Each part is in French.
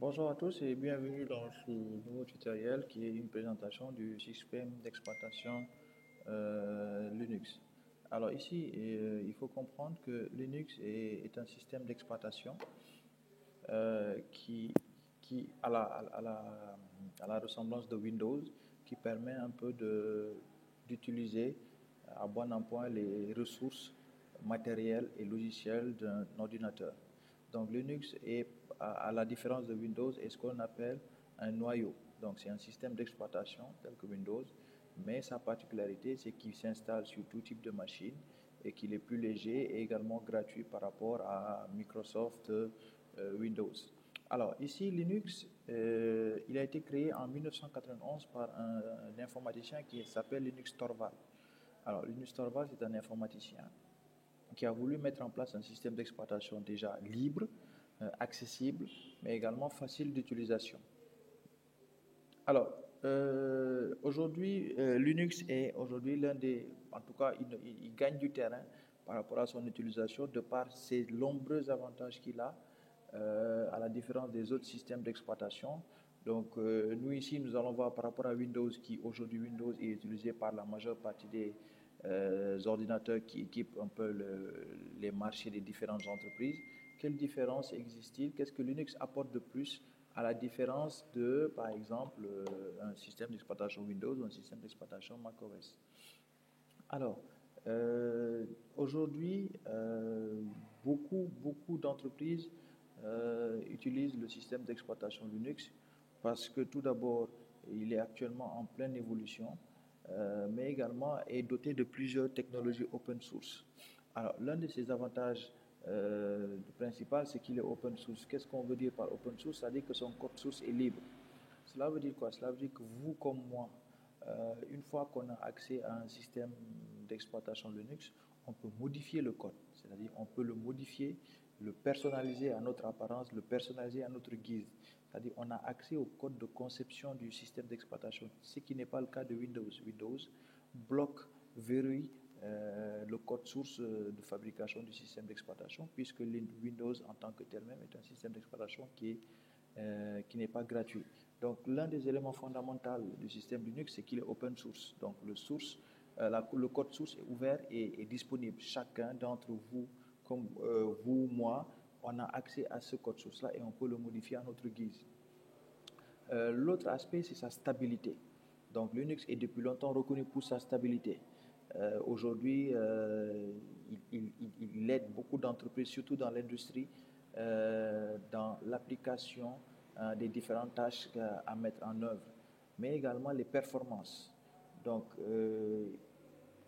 Bonjour à tous et bienvenue dans ce nouveau tutoriel qui est une présentation du système d'exploitation Linux. Alors ici, il faut comprendre que Linux est un système d'exploitation qui à la ressemblance de Windows, qui permet un peu d'utiliser à bon emploi les ressources matérielles et logicielles d'un ordinateur. Donc Linux est, à la différence de Windows, est ce qu'on appelle un noyau. Donc c'est un système d'exploitation tel que Windows, mais sa particularité, c'est qu'il s'installe sur tout type de machine et qu'il est plus léger et également gratuit par rapport à Microsoft Windows. Alors ici, Linux, il a été créé en 1991 par un informaticien qui s'appelle Linus Torvald. Alors Linus Torvald, c'est un informaticien qui a voulu mettre en place un système d'exploitation déjà libre, accessible, mais également facile d'utilisation. Alors, aujourd'hui, Linux est aujourd'hui l'un des, en tout cas, il gagne du terrain par rapport à son utilisation de par ses nombreux avantages qu'il a, à la différence des autres systèmes d'exploitation. Donc, nous ici, nous allons voir par rapport à Windows, qui aujourd'hui Windows est utilisé par la majeure partie des ordinateurs qui équipent un peu les marchés des différentes entreprises. Quelle différence existe-t-il? Qu'est-ce que Linux apporte de plus à la différence de, par exemple, un système d'exploitation Windows ou un système d'exploitation macOS? Alors, aujourd'hui, beaucoup d'entreprises utilisent le système d'exploitation Linux parce que tout d'abord, il est actuellement en pleine évolution, mais également est doté de plusieurs technologies open source. Alors, l'un de ses avantages principaux, c'est qu'il est open source. Qu'est-ce qu'on veut dire par open source? C'est-à-dire que son code source est libre. Cela veut dire quoi? Cela veut dire que vous comme moi, une fois qu'on a accès à un système d'exploitation Linux, on peut modifier le code. C'est-à-dire on peut le modifier, le personnaliser à notre apparence, le personnaliser à notre guise. C'est-à-dire on a accès au code de conception du système d'exploitation, ce qui n'est pas le cas de Windows. Windows bloque, verrouille le code source de fabrication du système d'exploitation, puisque Windows en tant que tel même est un système d'exploitation qui n'est pas gratuit. Donc l'un des éléments fondamentaux du système Linux, c'est qu'il est open source. Donc le code source est ouvert et disponible. Chacun d'entre vous, comme vous, moi, on a accès à ce code source-là et on peut le modifier à notre guise. L'autre aspect, c'est sa stabilité. Donc Linux est depuis longtemps reconnu pour sa stabilité. Aujourd'hui, il aide beaucoup d'entreprises, surtout dans l'industrie, dans l'application des différentes tâches à mettre en œuvre, mais également les performances. Donc,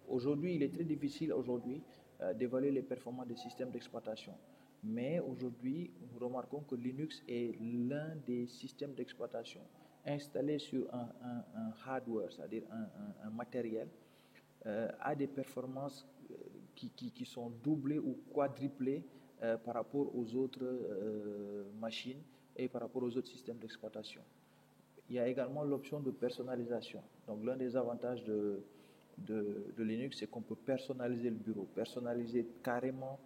aujourd'hui, il est très difficile d'évaluer les performances des systèmes d'exploitation. Mais aujourd'hui, nous remarquons que Linux est l'un des systèmes d'exploitation installés sur un hardware, c'est-à-dire un matériel, a des performances qui sont doublées ou quadruplées par rapport aux autres machines et par rapport aux autres systèmes d'exploitation. Il y a également l'option de personnalisation. Donc l'un des avantages de Linux, c'est qu'on peut personnaliser le bureau, personnaliser carrément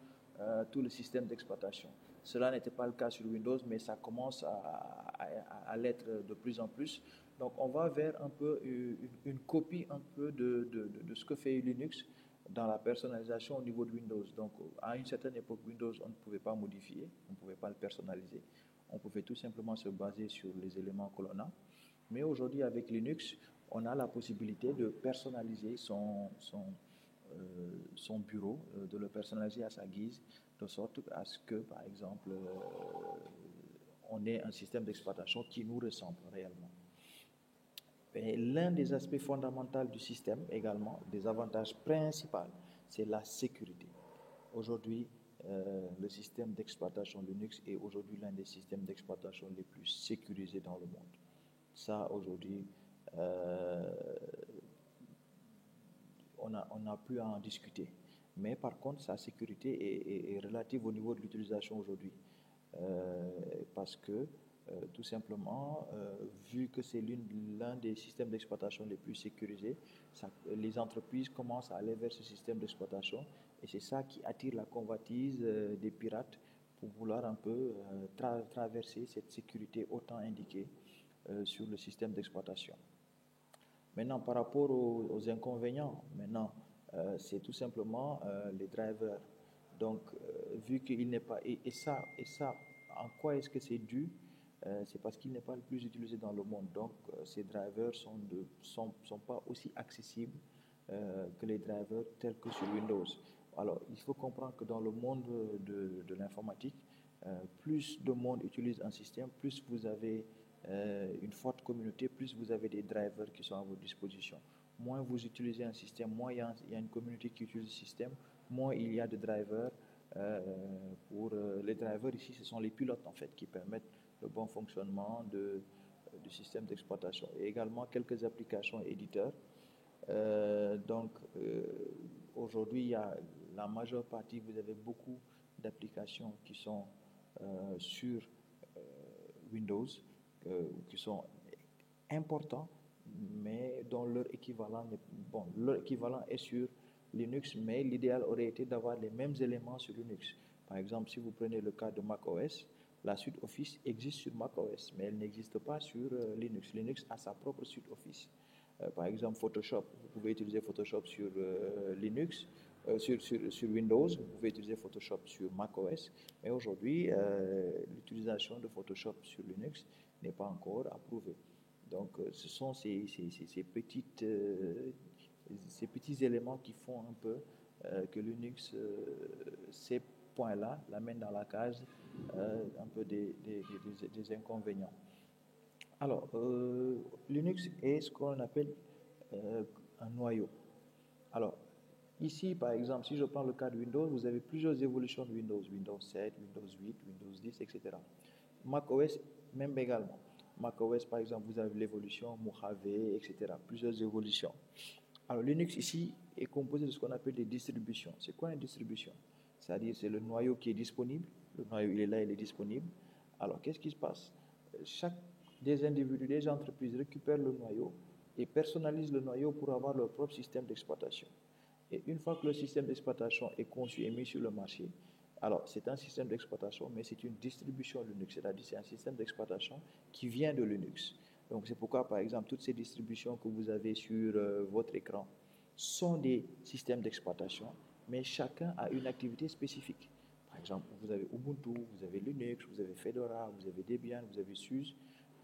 tout le système d'exploitation. Cela n'était pas le cas sur Windows, mais ça commence à l'être de plus en plus. Donc on va vers un peu une copie un peu de ce que fait Linux dans la personnalisation au niveau de Windows. Donc à une certaine époque, Windows, on ne pouvait pas modifier, on ne pouvait pas le personnaliser. On pouvait tout simplement se baser sur les éléments que l'on a. Mais aujourd'hui, avec Linux, on a la possibilité de personnaliser son bureau, de le personnaliser à sa guise, de sorte à ce que, par exemple, on ait un système d'exploitation qui nous ressemble réellement. Et l'un des aspects fondamentaux du système également, des avantages principaux, c'est la sécurité. Aujourd'hui, le système d'exploitation Linux est aujourd'hui l'un des systèmes d'exploitation les plus sécurisés dans le monde. Ça, aujourd'hui, on n'a plus à en discuter. Mais par contre, sa sécurité est relative au niveau de l'utilisation aujourd'hui. Parce que, tout simplement, vu que c'est l'un des systèmes d'exploitation les plus sécurisés, les entreprises commencent à aller vers ce système d'exploitation et c'est ça qui attire la convoitise des pirates pour vouloir un peu traverser cette sécurité autant indiquée sur le système d'exploitation. Maintenant, par rapport aux inconvénients, maintenant, c'est tout simplement les drivers. Donc, vu qu'il n'est pas... Et ça, en quoi est-ce que c'est dû? C'est parce qu'il n'est pas le plus utilisé dans le monde. Donc, ces drivers sont pas aussi accessibles que les drivers tels que sur Windows. Alors, il faut comprendre que dans le monde de l'informatique, plus de monde utilise un système, plus vous avez une forte communauté, plus vous avez des drivers qui sont à votre disposition. Moins vous utilisez un système, moins il y a une communauté qui utilise le système, moins il y a de drivers. Les drivers ici, ce sont les pilotes en fait qui permettent le bon fonctionnement du système d'exploitation. Et également quelques applications éditeurs. Aujourd'hui, il y a la majeure partie, vous avez beaucoup d'applications qui sont sur Windows, qui sont importants, mais dont leur équivalent est sur Linux, mais l'idéal aurait été d'avoir les mêmes éléments sur Linux. Par exemple, si vous prenez le cas de macOS, la suite Office existe sur macOS, mais elle n'existe pas sur Linux. Linux a sa propre suite Office. Par exemple, Photoshop, vous pouvez utiliser Photoshop sur Linux, sur Windows, vous pouvez utiliser Photoshop sur macOS, mais aujourd'hui, l'utilisation de Photoshop sur Linux n'est pas encore approuvée. Donc, ce sont ces petits éléments qui font un peu que Linux, ces points-là, l'amène dans la case un peu des inconvénients. Alors, Linux est ce qu'on appelle un noyau. Alors, ici, par exemple, si je prends le cas de Windows, vous avez plusieurs évolutions de Windows. Windows 7, Windows 8, Windows 10, etc. macOS, même également. macOS, par exemple, vous avez l'évolution Mojave, etc. Plusieurs évolutions. Alors, Linux, ici, est composé de ce qu'on appelle des distributions. C'est quoi une distribution? C'est-à-dire, c'est le noyau qui est disponible. Le noyau, il est là, il est disponible. Alors, qu'est-ce qui se passe? Chaque des individus, des entreprises récupèrent le noyau et personnalisent le noyau pour avoir leur propre système d'exploitation. Et une fois que le système d'exploitation est conçu et mis sur le marché, alors c'est un système d'exploitation, mais c'est une distribution Linux, c'est-à-dire c'est un système d'exploitation qui vient de Linux. Donc c'est pourquoi, par exemple, toutes ces distributions que vous avez sur votre écran sont des systèmes d'exploitation, mais chacun a une activité spécifique. Par exemple, vous avez Ubuntu, vous avez Linux, vous avez Fedora, vous avez Debian, vous avez SUSE.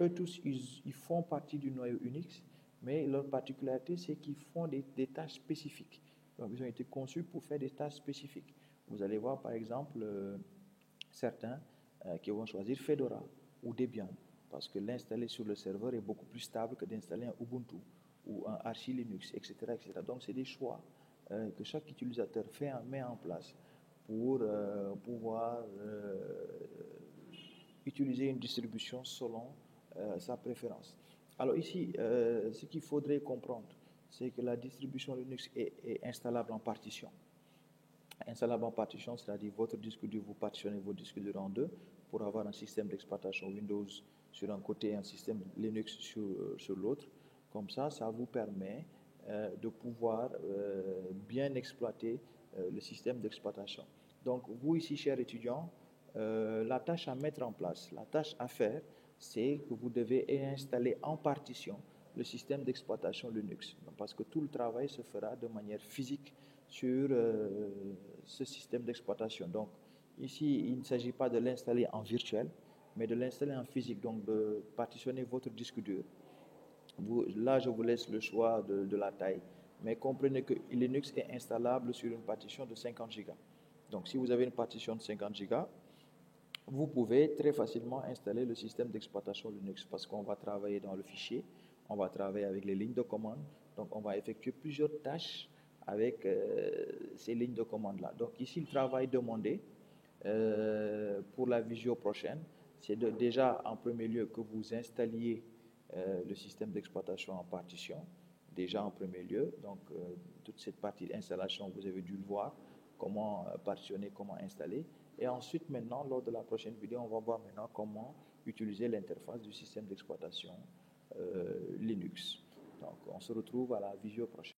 Eux tous, ils font partie du noyau Unix, mais leur particularité, c'est qu'ils font des tâches spécifiques. Donc, ils ont été conçus pour faire des tâches spécifiques. Vous allez voir, par exemple, certains qui vont choisir Fedora ou Debian, parce que l'installer sur le serveur est beaucoup plus stable que d'installer un Ubuntu ou un Arch Linux, etc., etc. Donc, c'est des choix que chaque utilisateur met en place pour pouvoir utiliser une distribution selon sa préférence. Alors ici, ce qu'il faudrait comprendre, c'est que la distribution Linux est installable en partition. Installable en partition, c'est-à-dire votre disque dur, vous partitionnez votre disque dur en deux pour avoir un système d'exploitation Windows sur un côté et un système Linux sur l'autre. Comme ça vous permet de pouvoir bien exploiter le système d'exploitation. Donc, vous ici, chers étudiants, la tâche à mettre en place, la tâche à faire, c'est que vous devez installer en partition le système d'exploitation Linux. Parce que tout le travail se fera de manière physique sur ce système d'exploitation. Donc, ici, il ne s'agit pas de l'installer en virtuel, mais de l'installer en physique, donc de partitionner votre disque dur. Là, je vous laisse le choix de la taille, mais comprenez que Linux est installable sur une partition de 50 Go. Donc, si vous avez une partition de 50 Go, vous pouvez très facilement installer le système d'exploitation Linux parce qu'on va travailler dans le fichier, on va travailler avec les lignes de commande, donc on va effectuer plusieurs tâches avec ces lignes de commande-là. Donc ici, le travail demandé pour la visio prochaine, c'est déjà en premier lieu que vous installiez le système d'exploitation en partition, déjà en premier lieu. Donc toute cette partie d'installation, vous avez dû le voir, comment partitionner, comment installer. Et ensuite, maintenant, lors de la prochaine vidéo, on va voir maintenant comment utiliser l'interface du système d'exploitation Linux. Donc, on se retrouve à la visio prochaine.